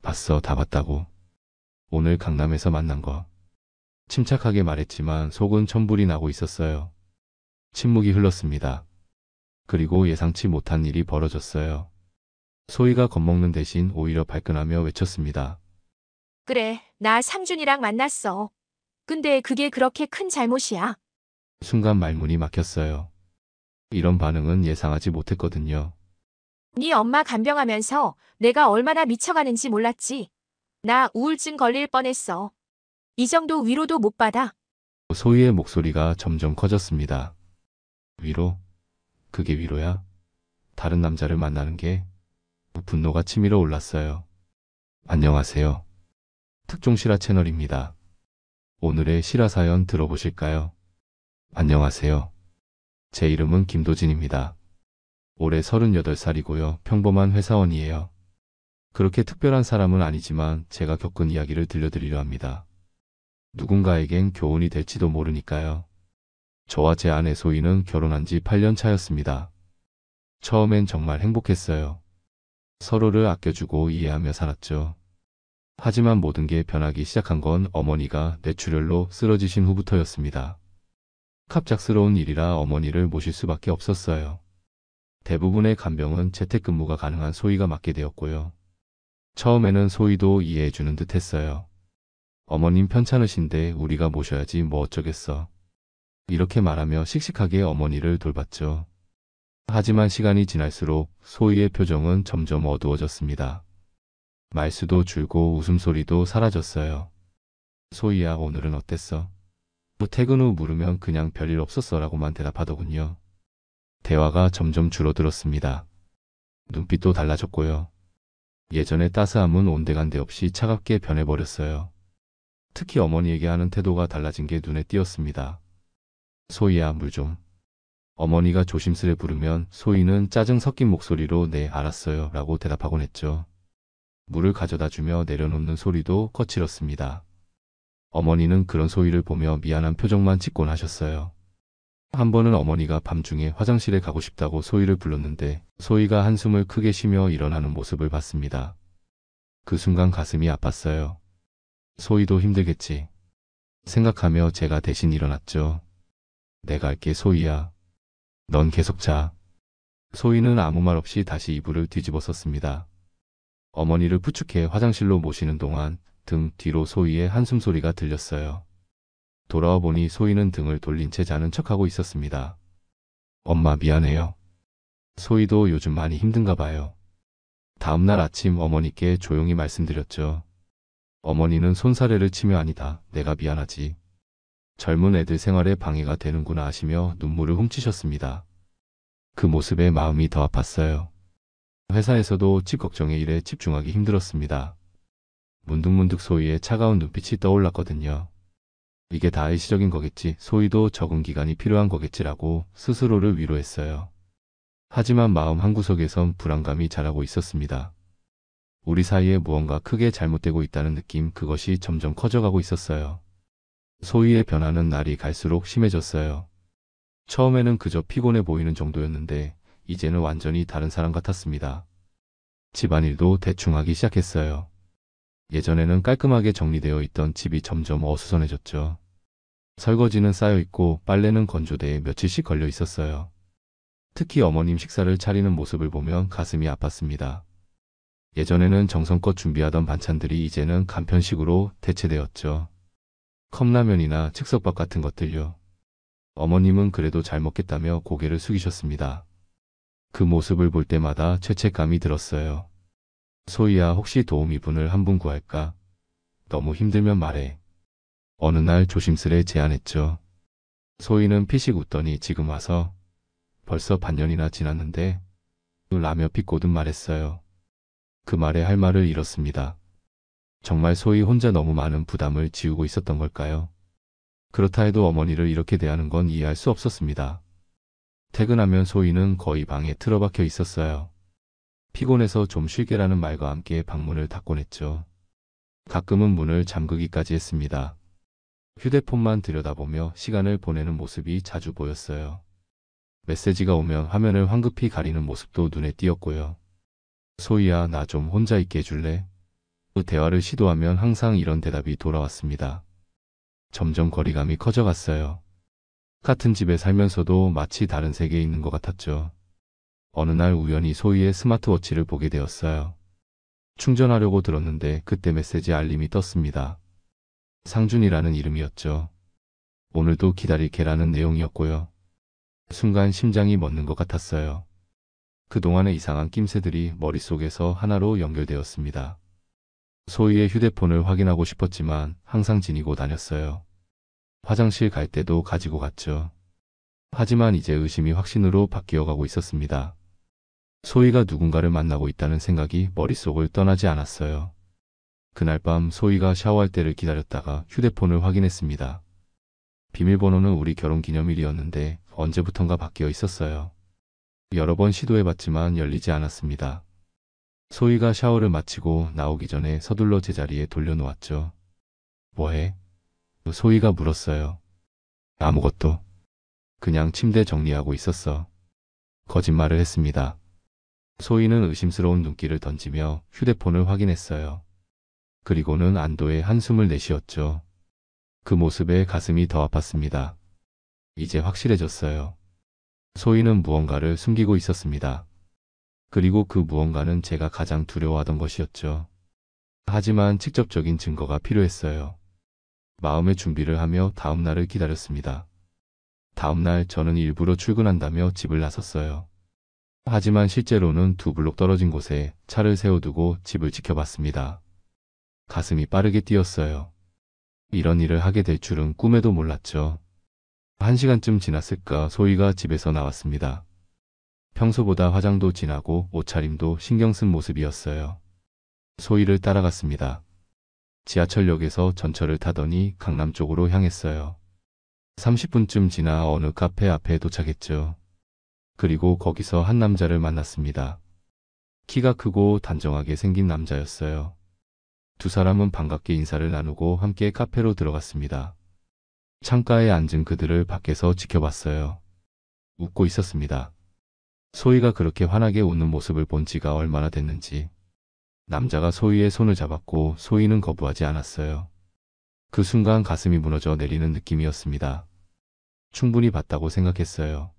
봤어, 다 봤다고. 오늘 강남에서 만난 거. 침착하게 말했지만 속은 천불이 나고 있었어요. 침묵이 흘렀습니다. 그리고 예상치 못한 일이 벌어졌어요. 소희가 겁먹는 대신 오히려 발끈하며 외쳤습니다. 그래, 나 상준이랑 만났어. 근데 그게 그렇게 큰 잘못이야. 순간 말문이 막혔어요. 이런 반응은 예상하지 못했거든요. 네 엄마 간병하면서 내가 얼마나 미쳐가는지 몰랐지. 나 우울증 걸릴 뻔했어. 이 정도 위로도 못 받아. 소희의 목소리가 점점 커졌습니다. 위로? 그게 위로야? 다른 남자를 만나는 게? 분노가 치밀어 올랐어요. 안녕하세요. 특종 실화 채널입니다. 오늘의 실화 사연 들어보실까요? 안녕하세요. 제 이름은 김도진입니다. 올해 38살이고요. 평범한 회사원이에요. 그렇게 특별한 사람은 아니지만 제가 겪은 이야기를 들려드리려 합니다. 누군가에겐 교훈이 될지도 모르니까요. 저와 제 아내 소희는 결혼한 지 8년 차였습니다. 처음엔 정말 행복했어요. 서로를 아껴주고 이해하며 살았죠. 하지만 모든 게 변하기 시작한 건 어머니가 뇌출혈로 쓰러지신 후부터였습니다. 갑작스러운 일이라 어머니를 모실 수밖에 없었어요. 대부분의 간병은 재택근무가 가능한 소희가 맡게 되었고요. 처음에는 소희도 이해해주는 듯 했어요. 어머님 편찮으신데 우리가 모셔야지 뭐 어쩌겠어. 이렇게 말하며 씩씩하게 어머니를 돌봤죠. 하지만 시간이 지날수록 소희의 표정은 점점 어두워졌습니다. 말수도 줄고 웃음소리도 사라졌어요. 소희야, 오늘은 어땠어? 퇴근 후 물으면 그냥 별일 없었어 라고만 대답하더군요. 대화가 점점 줄어들었습니다. 눈빛도 달라졌고요. 예전의 따스함은 온데간데 없이 차갑게 변해버렸어요. 특히 어머니에게 하는 태도가 달라진 게 눈에 띄었습니다. 소희야, 물 좀. 어머니가 조심스레 부르면 소희는 짜증 섞인 목소리로 네, 알았어요 라고 대답하곤 했죠. 물을 가져다 주며 내려놓는 소리도 거칠었습니다. 어머니는 그런 소희를 보며 미안한 표정만 짓곤 하셨어요. 한 번은 어머니가 밤중에 화장실에 가고 싶다고 소희를 불렀는데 소희가 한숨을 크게 쉬며 일어나는 모습을 봤습니다. 그 순간 가슴이 아팠어요. 소희도 힘들겠지 생각하며 제가 대신 일어났죠. 내가 할게, 소희야. 넌 계속 자. 소희는 아무 말 없이 다시 이불을 뒤집어 썼습니다. 어머니를 부축해 화장실로 모시는 동안 등 뒤로 소희의 한숨 소리가 들렸어요. 돌아와 보니 소희는 등을 돌린 채 자는 척하고 있었습니다. 엄마, 미안해요. 소희도 요즘 많이 힘든가 봐요. 다음날 아침 어머니께 조용히 말씀드렸죠. 어머니는 손사래를 치며 아니다, 내가 미안하지. 젊은 애들 생활에 방해가 되는구나 하시며 눈물을 훔치셨습니다. 그 모습에 마음이 더 아팠어요. 회사에서도 집 걱정의 일에 집중하기 힘들었습니다. 문득문득 소희의 차가운 눈빛이 떠올랐거든요. 이게 다 일시적인 거겠지, 소희도 적응 기간이 필요한 거겠지라고 스스로를 위로했어요. 하지만 마음 한구석에선 불안감이 자라고 있었습니다. 우리 사이에 무언가 크게 잘못되고 있다는 느낌, 그것이 점점 커져가고 있었어요. 소희의 변화는 날이 갈수록 심해졌어요. 처음에는 그저 피곤해 보이는 정도였는데 이제는 완전히 다른 사람 같았습니다. 집안일도 대충 하기 시작했어요. 예전에는 깔끔하게 정리되어 있던 집이 점점 어수선해졌죠. 설거지는 쌓여있고 빨래는 건조대에 며칠씩 걸려 있었어요. 특히 어머님 식사를 차리는 모습을 보면 가슴이 아팠습니다. 예전에는 정성껏 준비하던 반찬들이 이제는 간편식으로 대체되었죠. 컵라면이나 즉석밥 같은 것들요. 어머님은 그래도 잘 먹겠다며 고개를 숙이셨습니다. 그 모습을 볼 때마다 죄책감이 들었어요. 소희야, 혹시 도우미분을 한 분 구할까? 너무 힘들면 말해. 어느 날 조심스레 제안했죠. 소희는 피식 웃더니 지금 와서 벌써 반년이나 지났는데 라며 비꼬듯 말했어요. 그 말에 할 말을 잃었습니다. 정말 소희 혼자 너무 많은 부담을 지우고 있었던 걸까요? 그렇다 해도 어머니를 이렇게 대하는 건 이해할 수 없었습니다. 퇴근하면 소희는 거의 방에 틀어박혀 있었어요. 피곤해서 좀 쉴게라는 말과 함께 방문을 닫곤 했죠. 가끔은 문을 잠그기까지 했습니다. 휴대폰만 들여다보며 시간을 보내는 모습이 자주 보였어요. 메시지가 오면 화면을 황급히 가리는 모습도 눈에 띄었고요. 소희야, 나 좀 혼자 있게 해줄래? 대화를 시도하면 항상 이런 대답이 돌아왔습니다. 점점 거리감이 커져갔어요. 같은 집에 살면서도 마치 다른 세계에 있는 것 같았죠. 어느 날 우연히 소희의 스마트워치를 보게 되었어요. 충전하려고 들었는데 그때 메시지 알림이 떴습니다. 상준이라는 이름이었죠. 오늘도 기다릴게라는 내용이었고요. 순간 심장이 멎는 것 같았어요. 그동안의 이상한 낌새들이 머릿속에서 하나로 연결되었습니다. 소희의 휴대폰을 확인하고 싶었지만 항상 지니고 다녔어요. 화장실 갈 때도 가지고 갔죠. 하지만 이제 의심이 확신으로 바뀌어가고 있었습니다. 소희가 누군가를 만나고 있다는 생각이 머릿속을 떠나지 않았어요. 그날 밤 소희가 샤워할 때를 기다렸다가 휴대폰을 확인했습니다. 비밀번호는 우리 결혼기념일이었는데 언제부턴가 바뀌어 있었어요. 여러 번 시도해봤지만 열리지 않았습니다. 소희가 샤워를 마치고 나오기 전에 서둘러 제자리에 돌려놓았죠. 뭐해? 소희가 물었어요. 아무것도. 그냥 침대 정리하고 있었어. 거짓말을 했습니다. 소희는 의심스러운 눈길을 던지며 휴대폰을 확인했어요. 그리고는 안도의 한숨을 내쉬었죠. 그 모습에 가슴이 더 아팠습니다. 이제 확실해졌어요. 소희는 무언가를 숨기고 있었습니다. 그리고 그 무언가는 제가 가장 두려워하던 것이었죠. 하지만 직접적인 증거가 필요했어요. 마음의 준비를 하며 다음 날을 기다렸습니다. 다음 날 저는 일부러 출근한다며 집을 나섰어요. 하지만 실제로는 2블록 떨어진 곳에 차를 세워두고 집을 지켜봤습니다. 가슴이 빠르게 뛰었어요. 이런 일을 하게 될 줄은 꿈에도 몰랐죠. 1시간쯤 지났을까 소희가 집에서 나왔습니다. 평소보다 화장도 진하고 옷차림도 신경 쓴 모습이었어요. 소희를 따라갔습니다. 지하철역에서 전철을 타더니 강남 쪽으로 향했어요. 30분쯤 지나 어느 카페 앞에 도착했죠. 그리고 거기서 한 남자를 만났습니다. 키가 크고 단정하게 생긴 남자였어요. 두 사람은 반갑게 인사를 나누고 함께 카페로 들어갔습니다. 창가에 앉은 그들을 밖에서 지켜봤어요. 웃고 있었습니다. 소희가 그렇게 환하게 웃는 모습을 본 지가 얼마나 됐는지. 남자가 소희의 손을 잡았고 소희는 거부하지 않았어요. 그 순간 가슴이 무너져 내리는 느낌이었습니다. 충분히 봤다고 생각했어요.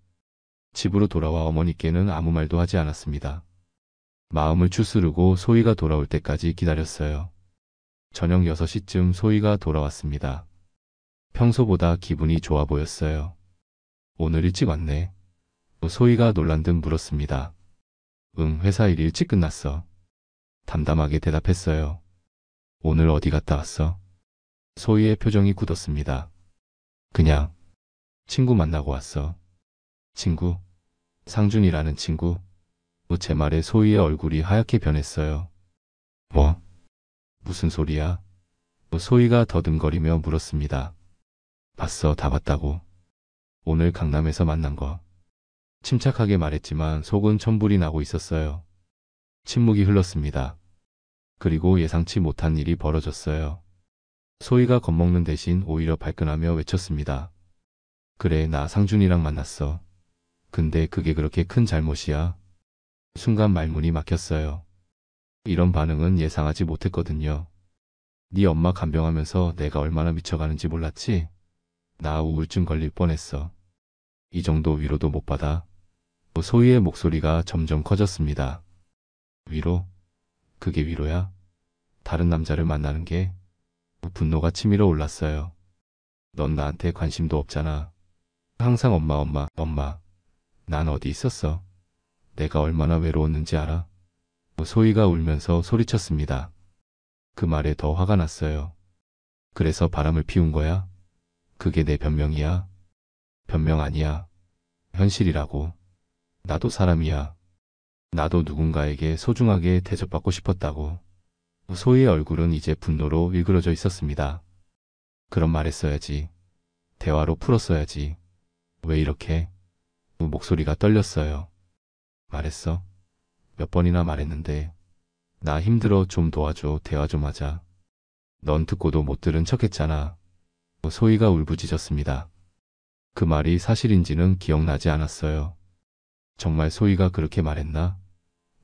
집으로 돌아와 어머니께는 아무 말도 하지 않았습니다. 마음을 추스르고 소희가 돌아올 때까지 기다렸어요. 저녁 6시쯤 소희가 돌아왔습니다. 평소보다 기분이 좋아 보였어요. 오늘 일찍 왔네. 소희가 놀란 듯 물었습니다. 응, 회사 일 일찍 끝났어. 담담하게 대답했어요. 오늘 어디 갔다 왔어? 소희의 표정이 굳었습니다. 그냥 친구 만나고 왔어. 친구? 상준이라는 친구? 제 말에 소희의 얼굴이 하얗게 변했어요. 뭐? 무슨 소리야? 소희가 더듬거리며 물었습니다. 봤어, 다 봤다고. 오늘 강남에서 만난 거. 침착하게 말했지만 속은 천불이 나고 있었어요. 침묵이 흘렀습니다. 그리고 예상치 못한 일이 벌어졌어요. 소희가 겁먹는 대신 오히려 발끈하며 외쳤습니다. 그래, 나 상준이랑 만났어. 근데 그게 그렇게 큰 잘못이야? 순간 말문이 막혔어요. 이런 반응은 예상하지 못했거든요. 네 엄마 간병하면서 내가 얼마나 미쳐가는지 몰랐지? 나 우울증 걸릴 뻔했어. 이 정도 위로도 못 받아? 소희의 목소리가 점점 커졌습니다. 위로? 그게 위로야? 다른 남자를 만나는 게? 분노가 치밀어 올랐어요. 넌 나한테 관심도 없잖아. 항상 엄마. 난 어디 있었어? 내가 얼마나 외로웠는지 알아? 소희가 울면서 소리쳤습니다. 그 말에 더 화가 났어요. 그래서 바람을 피운 거야? 그게 내 변명이야? 변명 아니야. 현실이라고. 나도 사람이야. 나도 누군가에게 소중하게 대접받고 싶었다고. 소희의 얼굴은 이제 분노로 일그러져 있었습니다. 그런 말 했어야지. 대화로 풀었어야지. 왜 이렇게? 목소리가 떨렸어요. 말했어? 몇 번이나 말했는데. 나 힘들어, 좀 도와줘, 대화 좀 하자. 넌 듣고도 못 들은 척 했잖아. 소희가 울부짖었습니다. 그 말이 사실인지는 기억나지 않았어요. 정말 소희가 그렇게 말했나?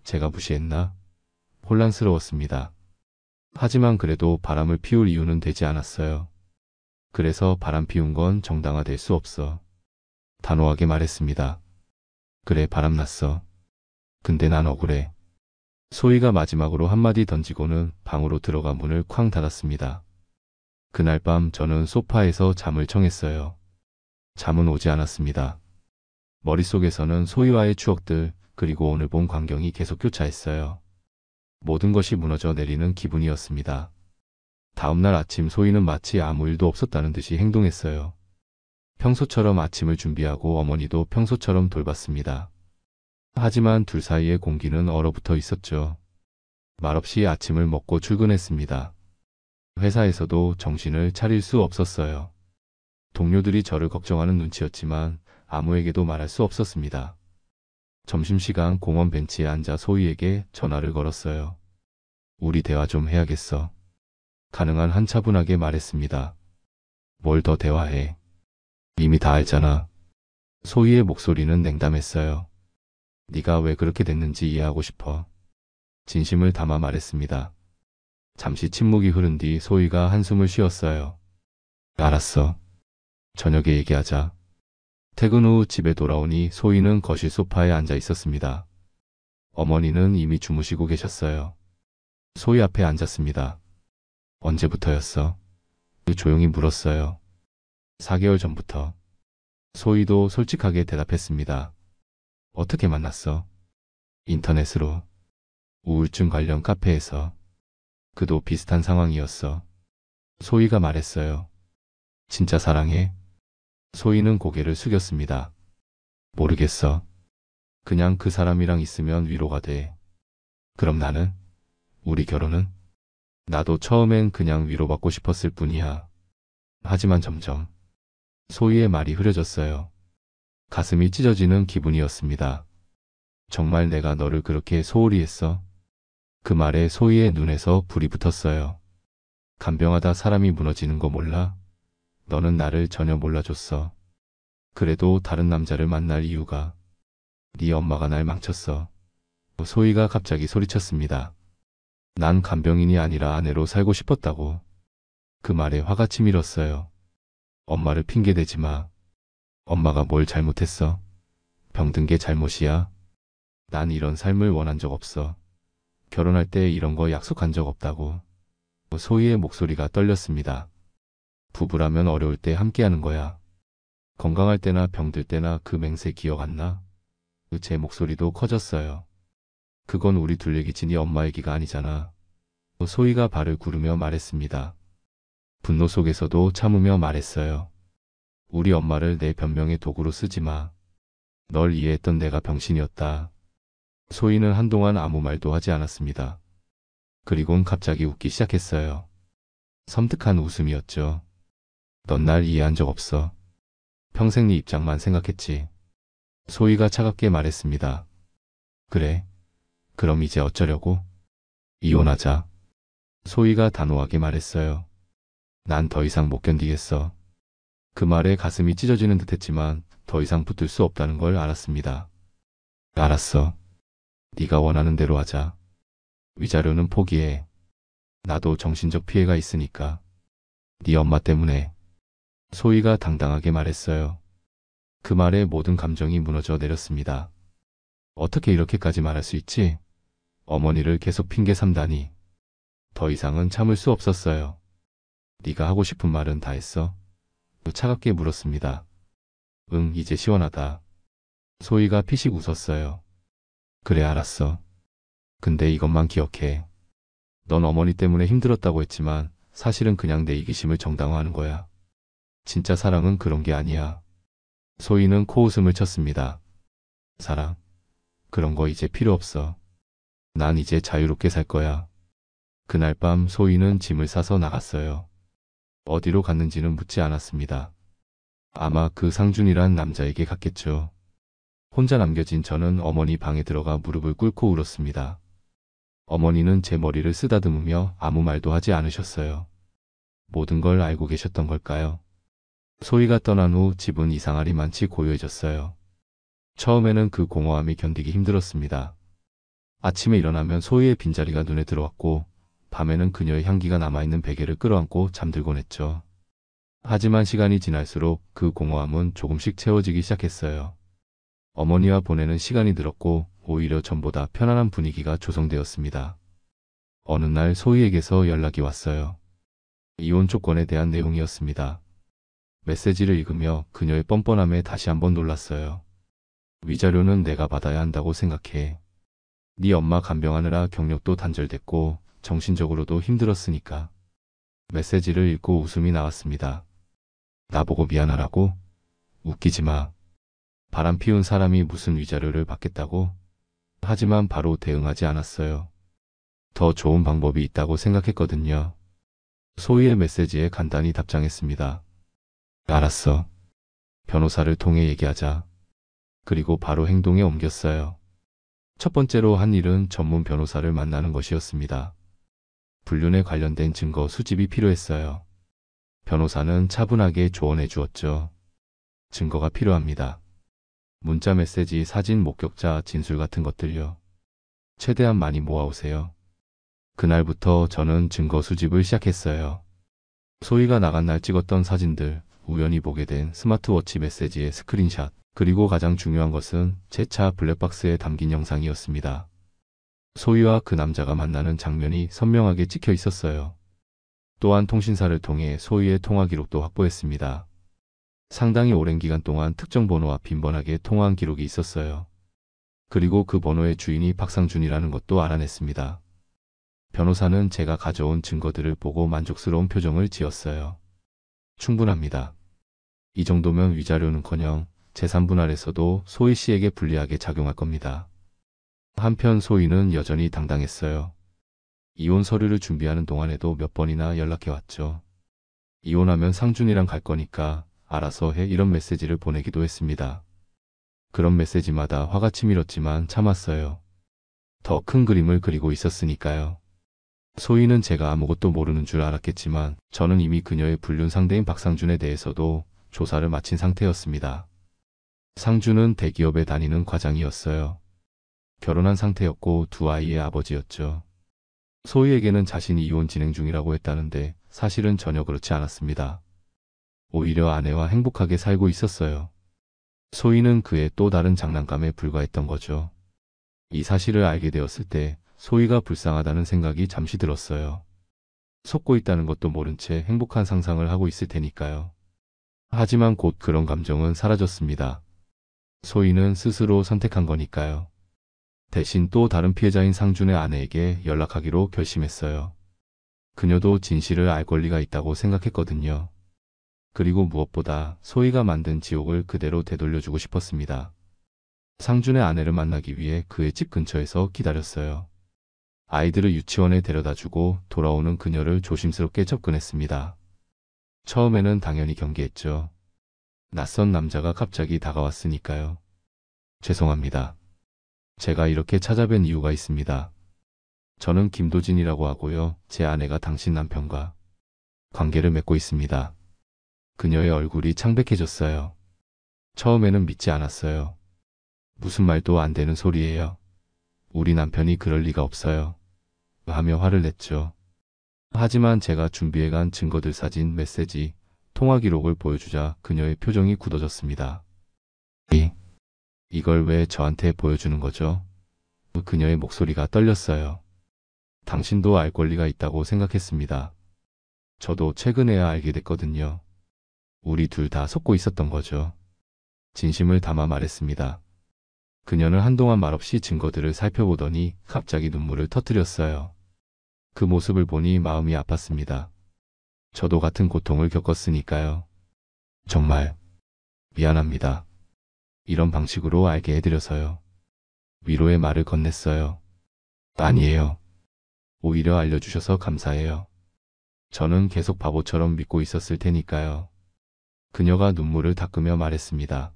제가 무시했나? 혼란스러웠습니다. 하지만 그래도 바람을 피울 이유는 되지 않았어요. 그래서 바람 피운 건 정당화될 수 없어. 단호하게 말했습니다. 그래, 바람 났어. 근데 난 억울해. 소희가 마지막으로 한마디 던지고는 방으로 들어가 문을 쾅 닫았습니다. 그날 밤 저는 소파에서 잠을 청했어요. 잠은 오지 않았습니다. 머릿속에서는 소희와의 추억들, 그리고 오늘 본 광경이 계속 교차했어요. 모든 것이 무너져 내리는 기분이었습니다. 다음날 아침 소희는 마치 아무 일도 없었다는 듯이 행동했어요. 평소처럼 아침을 준비하고 어머니도 평소처럼 돌봤습니다. 하지만 둘 사이의 공기는 얼어붙어 있었죠. 말없이 아침을 먹고 출근했습니다. 회사에서도 정신을 차릴 수 없었어요. 동료들이 저를 걱정하는 눈치였지만 아무에게도 말할 수 없었습니다. 점심시간 공원 벤치에 앉아 소희에게 전화를 걸었어요. 우리 대화 좀 해야겠어. 가능한 한 차분하게 말했습니다. 뭘 더 대화해. 이미 다 알잖아. 소희의 목소리는 냉담했어요. 네가 왜 그렇게 됐는지 이해하고 싶어. 진심을 담아 말했습니다. 잠시 침묵이 흐른 뒤 소희가 한숨을 쉬었어요. 알았어. 저녁에 얘기하자. 퇴근 후 집에 돌아오니 소희는 거실 소파에 앉아 있었습니다. 어머니는 이미 주무시고 계셨어요. 소희 앞에 앉았습니다. 언제부터였어? 조용히 물었어요. 4개월 전부터. 소희도 솔직하게 대답했습니다. 어떻게 만났어? 인터넷으로. 우울증 관련 카페에서. 그도 비슷한 상황이었어. 소희가 말했어요. 진짜 사랑해? 소희는 고개를 숙였습니다. 모르겠어. 그냥 그 사람이랑 있으면 위로가 돼. 그럼 나는? 우리 결혼은? 나도 처음엔 그냥 위로받고 싶었을 뿐이야. 하지만 점점 소희의 말이 흐려졌어요. 가슴이 찢어지는 기분이었습니다. 정말 내가 너를 그렇게 소홀히 했어? 그 말에 소희의 눈에서 불이 붙었어요. 간병하다 사람이 무너지는 거 몰라? 너는 나를 전혀 몰라줬어. 그래도 다른 남자를 만날 이유가 네 엄마가 날 망쳤어. 소희가 갑자기 소리쳤습니다. 난 간병인이 아니라 아내로 살고 싶었다고. 그 말에 화가 치밀었어요. 엄마를 핑계대지 마. 엄마가 뭘 잘못했어? 병든 게 잘못이야? 난 이런 삶을 원한 적 없어. 결혼할 때 이런 거 약속한 적 없다고. 소희의 목소리가 떨렸습니다. 부부라면 어려울 때 함께하는 거야. 건강할 때나 병들 때나 그 맹세 기억 안 나? 제 목소리도 커졌어요. 그건 우리 둘 얘기지 네 엄마 얘기가 아니잖아. 소희가 발을 구르며 말했습니다. 분노 속에서도 참으며 말했어요. 우리 엄마를 내 변명의 도구로 쓰지 마. 널 이해했던 내가 병신이었다. 소희는 한동안 아무 말도 하지 않았습니다. 그리곤 갑자기 웃기 시작했어요. 섬뜩한 웃음이었죠. 넌 날 이해한 적 없어. 평생 네 입장만 생각했지. 소희가 차갑게 말했습니다. 그래. 그럼 이제 어쩌려고? 이혼하자. 소희가 단호하게 말했어요. 난 더 이상 못 견디겠어. 그 말에 가슴이 찢어지는 듯했지만 더 이상 붙들 수 없다는 걸 알았습니다. 알았어. 네가 원하는 대로 하자. 위자료는 포기해. 나도 정신적 피해가 있으니까. 네 엄마 때문에. 소희가 당당하게 말했어요. 그 말에 모든 감정이 무너져 내렸습니다. 어떻게 이렇게까지 말할 수 있지? 어머니를 계속 핑계 삼다니. 더 이상은 참을 수 없었어요. 네가 하고 싶은 말은 다 했어? 차갑게 물었습니다. 응, 이제 시원하다. 소희가 피식 웃었어요. 그래, 알았어. 근데 이것만 기억해. 넌 어머니 때문에 힘들었다고 했지만 사실은 그냥 내 이기심을 정당화하는 거야. 진짜 사랑은 그런 게 아니야. 소희는 코웃음을 쳤습니다. 사랑? 그런 거 이제 필요 없어. 난 이제 자유롭게 살 거야. 그날 밤 소희는 짐을 싸서 나갔어요. 어디로 갔는지는 묻지 않았습니다. 아마 그 상준이란 남자에게 갔겠죠. 혼자 남겨진 저는 어머니 방에 들어가 무릎을 꿇고 울었습니다. 어머니는 제 머리를 쓰다듬으며 아무 말도 하지 않으셨어요. 모든 걸 알고 계셨던 걸까요? 소희가 떠난 후 집은 이상하리만치 고요해졌어요. 처음에는 그 공허함이 견디기 힘들었습니다. 아침에 일어나면 소희의 빈자리가 눈에 들어왔고 밤에는 그녀의 향기가 남아있는 베개를 끌어안고 잠들곤 했죠. 하지만 시간이 지날수록 그 공허함은 조금씩 채워지기 시작했어요. 어머니와 보내는 시간이 늘었고 오히려 전보다 편안한 분위기가 조성되었습니다. 어느 날 소희에게서 연락이 왔어요. 이혼 조건에 대한 내용이었습니다. 메시지를 읽으며 그녀의 뻔뻔함에 다시 한번 놀랐어요. 위자료는 내가 받아야 한다고 생각해. 네 엄마 간병하느라 경력도 단절됐고 정신적으로도 힘들었으니까. 메시지를 읽고 웃음이 나왔습니다. 나보고 미안하라고? 웃기지 마. 바람 피운 사람이 무슨 위자료를 받겠다고? 하지만 바로 대응하지 않았어요. 더 좋은 방법이 있다고 생각했거든요. 소희의 메시지에 간단히 답장했습니다. 알았어. 변호사를 통해 얘기하자. 그리고 바로 행동에 옮겼어요. 첫 번째로 한 일은 전문 변호사를 만나는 것이었습니다. 불륜에 관련된 증거 수집이 필요했어요. 변호사는 차분하게 조언해 주었죠. 증거가 필요합니다. 문자 메시지, 사진, 목격자, 진술 같은 것들요. 최대한 많이 모아오세요. 그날부터 저는 증거 수집을 시작했어요. 소희가 나간 날 찍었던 사진들, 우연히 보게 된 스마트워치 메시지의 스크린샷, 그리고 가장 중요한 것은 제 차 블랙박스에 담긴 영상이었습니다. 소희와 그 남자가 만나는 장면이 선명하게 찍혀 있었어요. 또한 통신사를 통해 소희의 통화 기록도 확보했습니다. 상당히 오랜 기간 동안 특정 번호와 빈번하게 통화한 기록이 있었어요. 그리고 그 번호의 주인이 박상준이라는 것도 알아냈습니다. 변호사는 제가 가져온 증거들을 보고 만족스러운 표정을 지었어요. 충분합니다. 이 정도면 위자료는커녕 재산 분할에서도 소희 씨에게 불리하게 작용할 겁니다. 한편 소희는 여전히 당당했어요. 이혼 서류를 준비하는 동안에도 몇 번이나 연락해왔죠. 이혼하면 상준이랑 갈 거니까 알아서 해, 이런 메시지를 보내기도 했습니다. 그런 메시지마다 화가 치밀었지만 참았어요. 더 큰 그림을 그리고 있었으니까요. 소희는 제가 아무것도 모르는 줄 알았겠지만 저는 이미 그녀의 불륜 상대인 박상준에 대해서도 조사를 마친 상태였습니다. 상준은 대기업에 다니는 과장이었어요. 결혼한 상태였고 두 아이의 아버지였죠. 소희에게는 자신이 이혼 진행 중이라고 했다는데 사실은 전혀 그렇지 않았습니다. 오히려 아내와 행복하게 살고 있었어요. 소희는 그의 또 다른 장난감에 불과했던 거죠. 이 사실을 알게 되었을 때 소희가 불쌍하다는 생각이 잠시 들었어요. 속고 있다는 것도 모른 채 행복한 상상을 하고 있을 테니까요. 하지만 곧 그런 감정은 사라졌습니다. 소희는 스스로 선택한 거니까요. 대신 또 다른 피해자인 상준의 아내에게 연락하기로 결심했어요. 그녀도 진실을 알 권리가 있다고 생각했거든요. 그리고 무엇보다 소희가 만든 지옥을 그대로 되돌려주고 싶었습니다. 상준의 아내를 만나기 위해 그의 집 근처에서 기다렸어요. 아이들을 유치원에 데려다주고 돌아오는 그녀를 조심스럽게 접근했습니다. 처음에는 당연히 경계했죠. 낯선 남자가 갑자기 다가왔으니까요. 죄송합니다. 제가 이렇게 찾아뵌 이유가 있습니다. 저는 김도진이라고 하고요. 제 아내가 당신 남편과 관계를 맺고 있습니다. 그녀의 얼굴이 창백해졌어요. 처음에는 믿지 않았어요. 무슨 말도 안 되는 소리예요. 우리 남편이 그럴 리가 없어요. 하며 화를 냈죠. 하지만 제가 준비해간 증거들, 사진, 메시지, 통화 기록을 보여주자 그녀의 표정이 굳어졌습니다. 이걸 왜 저한테 보여주는 거죠? 그녀의 목소리가 떨렸어요. 당신도 알 권리가 있다고 생각했습니다. 저도 최근에야 알게 됐거든요. 우리 둘 다 속고 있었던 거죠. 진심을 담아 말했습니다. 그녀는 한동안 말없이 증거들을 살펴보더니 갑자기 눈물을 터뜨렸어요. 그 모습을 보니 마음이 아팠습니다. 저도 같은 고통을 겪었으니까요. 정말 미안합니다. 이런 방식으로 알게 해드려서요. 위로의 말을 건넸어요. 아니에요. 오히려 알려주셔서 감사해요. 저는 계속 바보처럼 믿고 있었을 테니까요. 그녀가 눈물을 닦으며 말했습니다.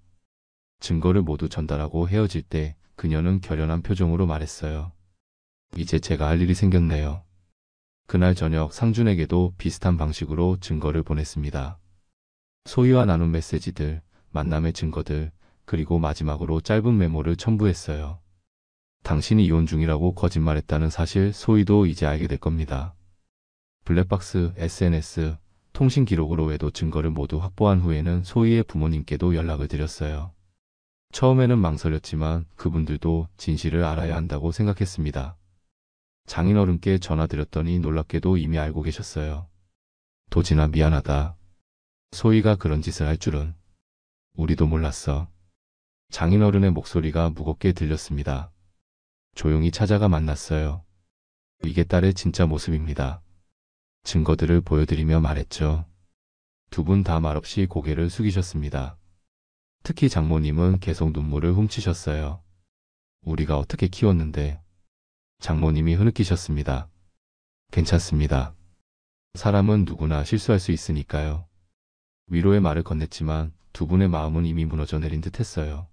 증거를 모두 전달하고 헤어질 때 그녀는 결연한 표정으로 말했어요. 이제 제가 할 일이 생겼네요. 그날 저녁 상준에게도 비슷한 방식으로 증거를 보냈습니다. 소희와 나눈 메시지들, 만남의 증거들, 그리고 마지막으로 짧은 메모를 첨부했어요. 당신이 이혼 중이라고 거짓말했다는 사실 소희도 이제 알게 될 겁니다. 블랙박스, SNS, 통신 기록으로 외도 증거를 모두 확보한 후에는 소희의 부모님께도 연락을 드렸어요. 처음에는 망설였지만 그분들도 진실을 알아야 한다고 생각했습니다. 장인어른께 전화드렸더니 놀랍게도 이미 알고 계셨어요. 도진아, 미안하다. 소희가 그런 짓을 할 줄은 우리도 몰랐어. 장인어른의 목소리가 무겁게 들렸습니다. 조용히 찾아가 만났어요. 이게 딸의 진짜 모습입니다. 증거들을 보여드리며 말했죠. 두 분 다 말없이 고개를 숙이셨습니다. 특히 장모님은 계속 눈물을 훔치셨어요. 우리가 어떻게 키웠는데. 장모님이 흐느끼셨습니다. 괜찮습니다. 사람은 누구나 실수할 수 있으니까요. 위로의 말을 건넸지만 두 분의 마음은 이미 무너져 내린 듯 했어요.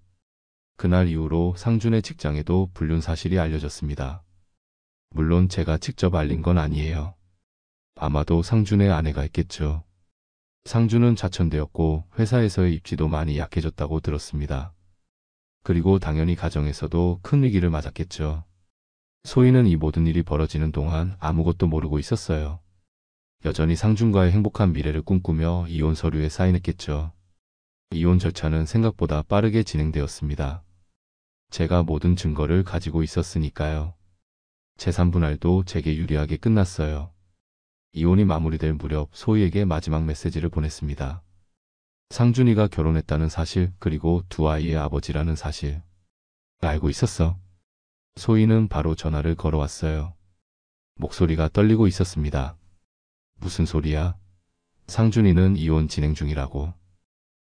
그날 이후로 상준의 직장에도 불륜 사실이 알려졌습니다. 물론 제가 직접 알린 건 아니에요. 아마도 상준의 아내가 했겠죠. 상준은 좌천되었고 회사에서의 입지도 많이 약해졌다고 들었습니다. 그리고 당연히 가정에서도 큰 위기를 맞았겠죠. 소희는 이 모든 일이 벌어지는 동안 아무것도 모르고 있었어요. 여전히 상준과의 행복한 미래를 꿈꾸며 이혼 서류에 사인했겠죠. 이혼 절차는 생각보다 빠르게 진행되었습니다. 제가 모든 증거를 가지고 있었으니까요. 재산 분할도 제게 유리하게 끝났어요. 이혼이 마무리될 무렵 소희에게 마지막 메시지를 보냈습니다. 상준이가 결혼했다는 사실, 그리고 두 아이의 아버지라는 사실. 알고 있었어. 소희는 바로 전화를 걸어왔어요. 목소리가 떨리고 있었습니다. 무슨 소리야? 상준이는 이혼 진행 중이라고.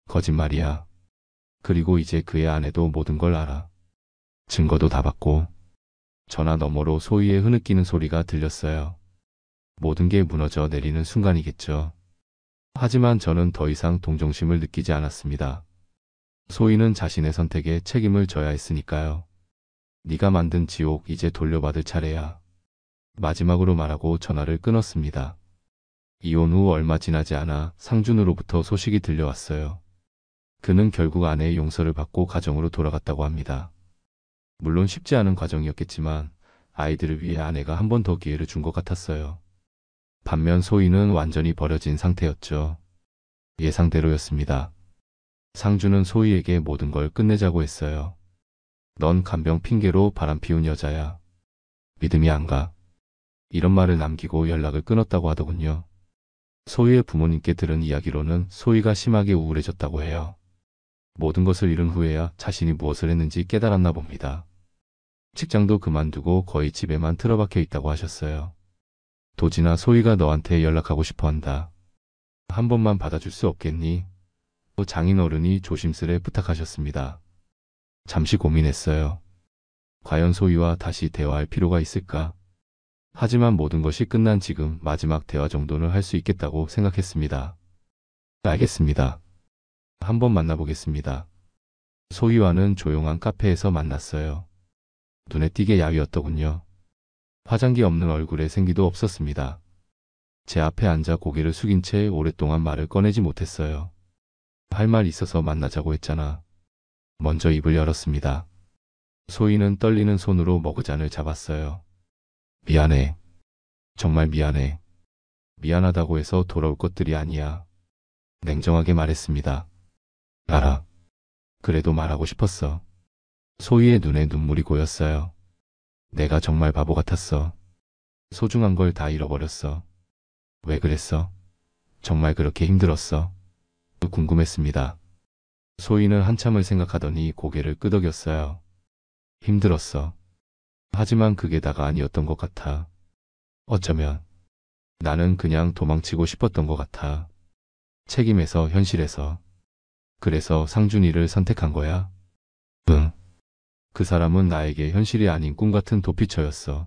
거짓말이야. 그리고 이제 그의 아내도 모든 걸 알아. 증거도 다 받고. 전화 너머로 소희의 흐느끼는 소리가 들렸어요. 모든 게 무너져 내리는 순간이겠죠. 하지만 저는 더 이상 동정심을 느끼지 않았습니다. 소희는 자신의 선택에 책임을 져야 했으니까요. 네가 만든 지옥 이제 돌려받을 차례야. 마지막으로 말하고 전화를 끊었습니다. 이혼 후 얼마 지나지 않아 상준으로부터 소식이 들려왔어요. 그는 결국 아내의 용서를 받고 가정으로 돌아갔다고 합니다. 물론 쉽지 않은 과정이었겠지만 아이들을 위해 아내가 한 번 더 기회를 준 것 같았어요. 반면 소희는 완전히 버려진 상태였죠. 예상대로였습니다. 상준은 소희에게 모든 걸 끝내자고 했어요. 넌 간병 핑계로 바람피운 여자야. 믿음이 안 가. 이런 말을 남기고 연락을 끊었다고 하더군요. 소희의 부모님께 들은 이야기로는 소희가 심하게 우울해졌다고 해요. 모든 것을 잃은 후에야 자신이 무엇을 했는지 깨달았나 봅니다. 직장도 그만두고 거의 집에만 틀어박혀 있다고 하셨어요. 도진아, 소희가 너한테 연락하고 싶어 한다. 한 번만 받아줄 수 없겠니? 장인어른이 조심스레 부탁하셨습니다. 잠시 고민했어요. 과연 소희와 다시 대화할 필요가 있을까? 하지만 모든 것이 끝난 지금 마지막 대화 정도는 할 수 있겠다고 생각했습니다. 알겠습니다. 한번 만나보겠습니다. 소희와는 조용한 카페에서 만났어요. 눈에 띄게 야위었더군요. 화장기 없는 얼굴에 생기도 없었습니다. 제 앞에 앉아 고개를 숙인 채 오랫동안 말을 꺼내지 못했어요. 할 말 있어서 만나자고 했잖아. 먼저 입을 열었습니다. 소희는 떨리는 손으로 머그잔을 잡았어요. 미안해. 정말 미안해. 미안하다고 해서 돌아올 것들이 아니야. 냉정하게 말했습니다. 알아. 그래도 말하고 싶었어. 소희의 눈에 눈물이 고였어요. 내가 정말 바보 같았어. 소중한 걸 다 잃어버렸어. 왜 그랬어? 정말 그렇게 힘들었어? 궁금했습니다. 소희는 한참을 생각하더니 고개를 끄덕였어요. 힘들었어. 하지만 그게 다가 아니었던 것 같아. 어쩌면 나는 그냥 도망치고 싶었던 것 같아. 책임에서 현실에서. 그래서 상준이를 선택한 거야? 응. 그 사람은 나에게 현실이 아닌 꿈 같은 도피처였어.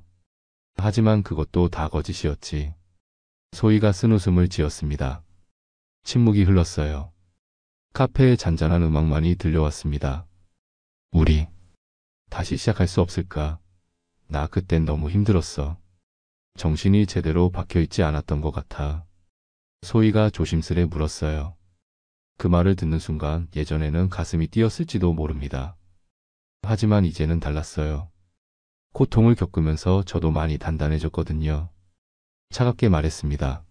하지만 그것도 다 거짓이었지. 소희가 쓴웃음을 지었습니다. 침묵이 흘렀어요. 카페에 잔잔한 음악만이 들려왔습니다. 우리 다시 시작할 수 없을까? 나 그땐 너무 힘들었어. 정신이 제대로 박혀있지 않았던 것 같아. 소희가 조심스레 물었어요. 그 말을 듣는 순간 예전에는 가슴이 뛰었을지도 모릅니다. 하지만 이제는 달랐어요. 고통을 겪으면서 저도 많이 단단해졌거든요. 차갑게 말했습니다.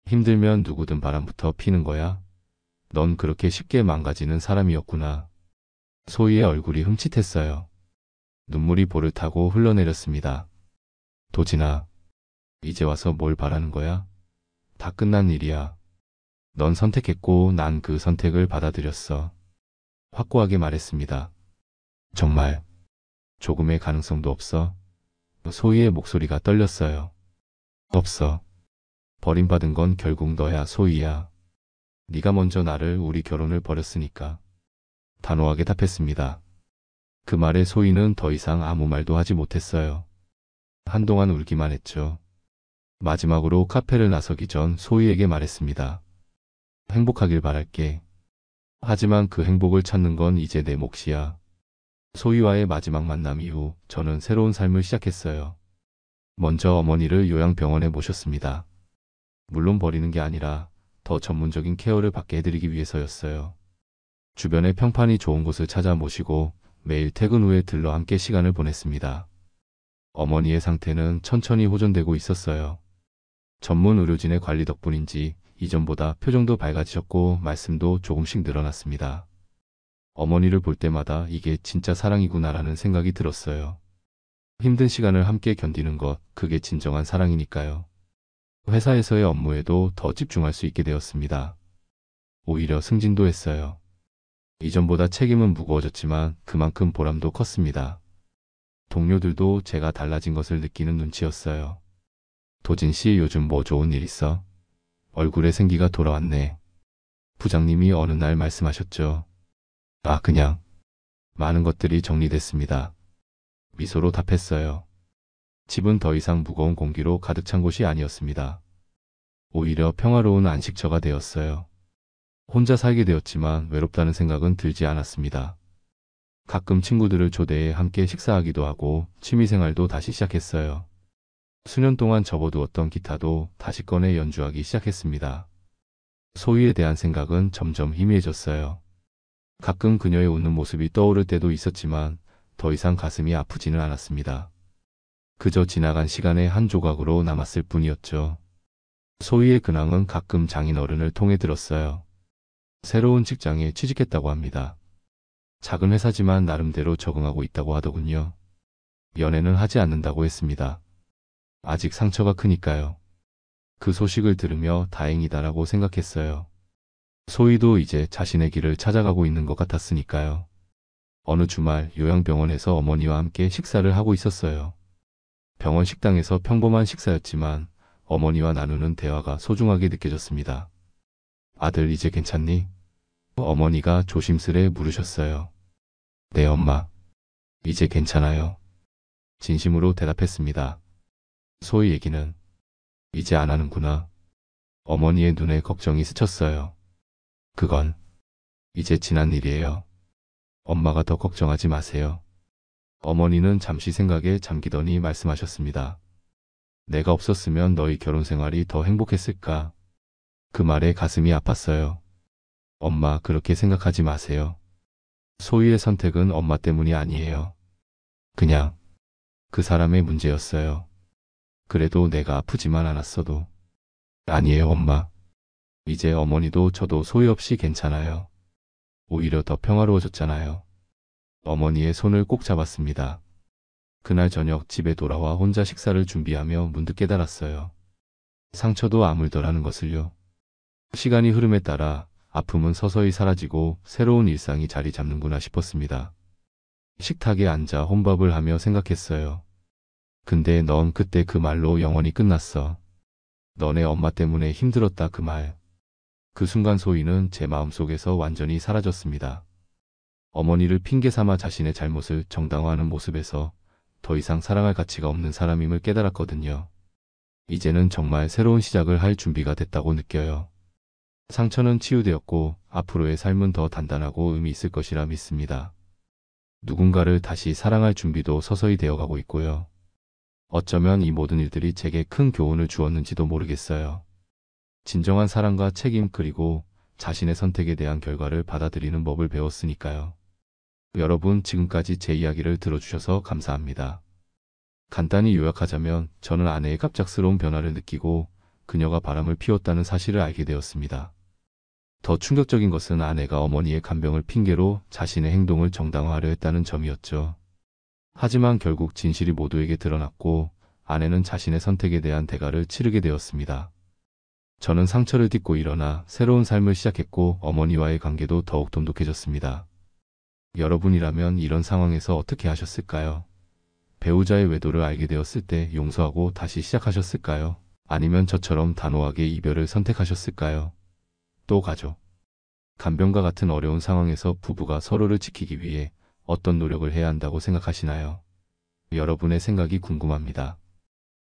힘들면 누구든 바람부터 피는 거야. 넌 그렇게 쉽게 망가지는 사람이었구나. 소희의 얼굴이 흠칫했어요. 눈물이 볼을 타고 흘러내렸습니다. 도진아, 이제 와서 뭘 바라는 거야? 다 끝난 일이야. 넌 선택했고 난 그 선택을 받아들였어. 확고하게 말했습니다. 정말 조금의 가능성도 없어? 소희의 목소리가 떨렸어요. 없어. 버림받은 건 결국 너야, 소희야. 네가 먼저 나를, 우리 결혼을 버렸으니까. 단호하게 답했습니다. 그 말에 소희는 더 이상 아무 말도 하지 못했어요. 한동안 울기만 했죠. 마지막으로 카페를 나서기 전 소희에게 말했습니다. 행복하길 바랄게. 하지만 그 행복을 찾는 건 이제 내 몫이야. 소희와의 마지막 만남 이후 저는 새로운 삶을 시작했어요. 먼저 어머니를 요양병원에 모셨습니다. 물론 버리는 게 아니라 더 전문적인 케어를 받게 해드리기 위해서였어요. 주변에 평판이 좋은 곳을 찾아 모시고 매일 퇴근 후에 들러 함께 시간을 보냈습니다. 어머니의 상태는 천천히 호전되고 있었어요. 전문 의료진의 관리 덕분인지 이전보다 표정도 밝아지셨고 말씀도 조금씩 늘어났습니다. 어머니를 볼 때마다 이게 진짜 사랑이구나라는 생각이 들었어요. 힘든 시간을 함께 견디는 것, 그게 진정한 사랑이니까요. 회사에서의 업무에도 더 집중할 수 있게 되었습니다. 오히려 승진도 했어요. 이전보다 책임은 무거워졌지만 그만큼 보람도 컸습니다. 동료들도 제가 달라진 것을 느끼는 눈치였어요. 도진 씨, 요즘 뭐 좋은 일 있어? 얼굴에 생기가 돌아왔네. 부장님이 어느 날 말씀하셨죠. 아, 그냥 많은 것들이 정리됐습니다. 미소로 답했어요. 집은 더 이상 무거운 공기로 가득 찬 곳이 아니었습니다. 오히려 평화로운 안식처가 되었어요. 혼자 살게 되었지만 외롭다는 생각은 들지 않았습니다. 가끔 친구들을 초대해 함께 식사하기도 하고 취미생활도 다시 시작했어요. 수년 동안 접어두었던 기타도 다시 꺼내 연주하기 시작했습니다. 소희에 대한 생각은 점점 희미해졌어요. 가끔 그녀의 웃는 모습이 떠오를 때도 있었지만 더 이상 가슴이 아프지는 않았습니다. 그저 지나간 시간의 한 조각으로 남았을 뿐이었죠. 소희의 근황은 가끔 장인어른을 통해 들었어요. 새로운 직장에 취직했다고 합니다. 작은 회사지만 나름대로 적응하고 있다고 하더군요. 연애는 하지 않는다고 했습니다. 아직 상처가 크니까요. 그 소식을 들으며 다행이다라고 생각했어요. 소희도 이제 자신의 길을 찾아가고 있는 것 같았으니까요. 어느 주말 요양병원에서 어머니와 함께 식사를 하고 있었어요. 병원 식당에서 평범한 식사였지만 어머니와 나누는 대화가 소중하게 느껴졌습니다. 아들, 이제 괜찮니? 어머니가 조심스레 물으셨어요. 네, 엄마. 이제 괜찮아요. 진심으로 대답했습니다. 소희 얘기는 이제 안 하는구나. 어머니의 눈에 걱정이 스쳤어요. 그건 이제 지난 일이에요. 엄마가 더 걱정하지 마세요. 어머니는 잠시 생각에 잠기더니 말씀하셨습니다. 내가 없었으면 너희 결혼 생활이 더 행복했을까? 그 말에 가슴이 아팠어요. 엄마, 그렇게 생각하지 마세요. 소희의 선택은 엄마 때문이 아니에요. 그냥 그 사람의 문제였어요. 그래도 내가 아프지만 않았어도. 아니에요, 엄마. 이제 어머니도 저도 소희 없이 괜찮아요. 오히려 더 평화로워졌잖아요. 어머니의 손을 꼭 잡았습니다. 그날 저녁 집에 돌아와 혼자 식사를 준비하며 문득 깨달았어요. 상처도 아물더라는 것을요. 시간이 흐름에 따라 아픔은 서서히 사라지고 새로운 일상이 자리 잡는구나 싶었습니다. 식탁에 앉아 혼밥을 하며 생각했어요. 근데 넌 그때 그 말로 영원히 끝났어. 너네 엄마 때문에 힘들었다, 그 말. 그 순간 소희는 제 마음속에서 완전히 사라졌습니다. 어머니를 핑계 삼아 자신의 잘못을 정당화하는 모습에서 더 이상 사랑할 가치가 없는 사람임을 깨달았거든요. 이제는 정말 새로운 시작을 할 준비가 됐다고 느껴요. 상처는 치유되었고 앞으로의 삶은 더 단단하고 의미 있을 것이라 믿습니다. 누군가를 다시 사랑할 준비도 서서히 되어가고 있고요. 어쩌면 이 모든 일들이 제게 큰 교훈을 주었는지도 모르겠어요. 진정한 사랑과 책임, 그리고 자신의 선택에 대한 결과를 받아들이는 법을 배웠으니까요. 여러분, 지금까지 제 이야기를 들어주셔서 감사합니다. 간단히 요약하자면 저는 아내의 갑작스러운 변화를 느끼고 그녀가 바람을 피웠다는 사실을 알게 되었습니다. 더 충격적인 것은 아내가 어머니의 간병을 핑계로 자신의 행동을 정당화하려 했다는 점이었죠. 하지만 결국 진실이 모두에게 드러났고 아내는 자신의 선택에 대한 대가를 치르게 되었습니다. 저는 상처를 딛고 일어나 새로운 삶을 시작했고 어머니와의 관계도 더욱 돈독해졌습니다. 여러분이라면 이런 상황에서 어떻게 하셨을까요? 배우자의 외도를 알게 되었을 때 용서하고 다시 시작하셨을까요? 아니면 저처럼 단호하게 이별을 선택하셨을까요? 또 가족, 간병과 같은 어려운 상황에서 부부가 서로를 지키기 위해 어떤 노력을 해야 한다고 생각하시나요? 여러분의 생각이 궁금합니다.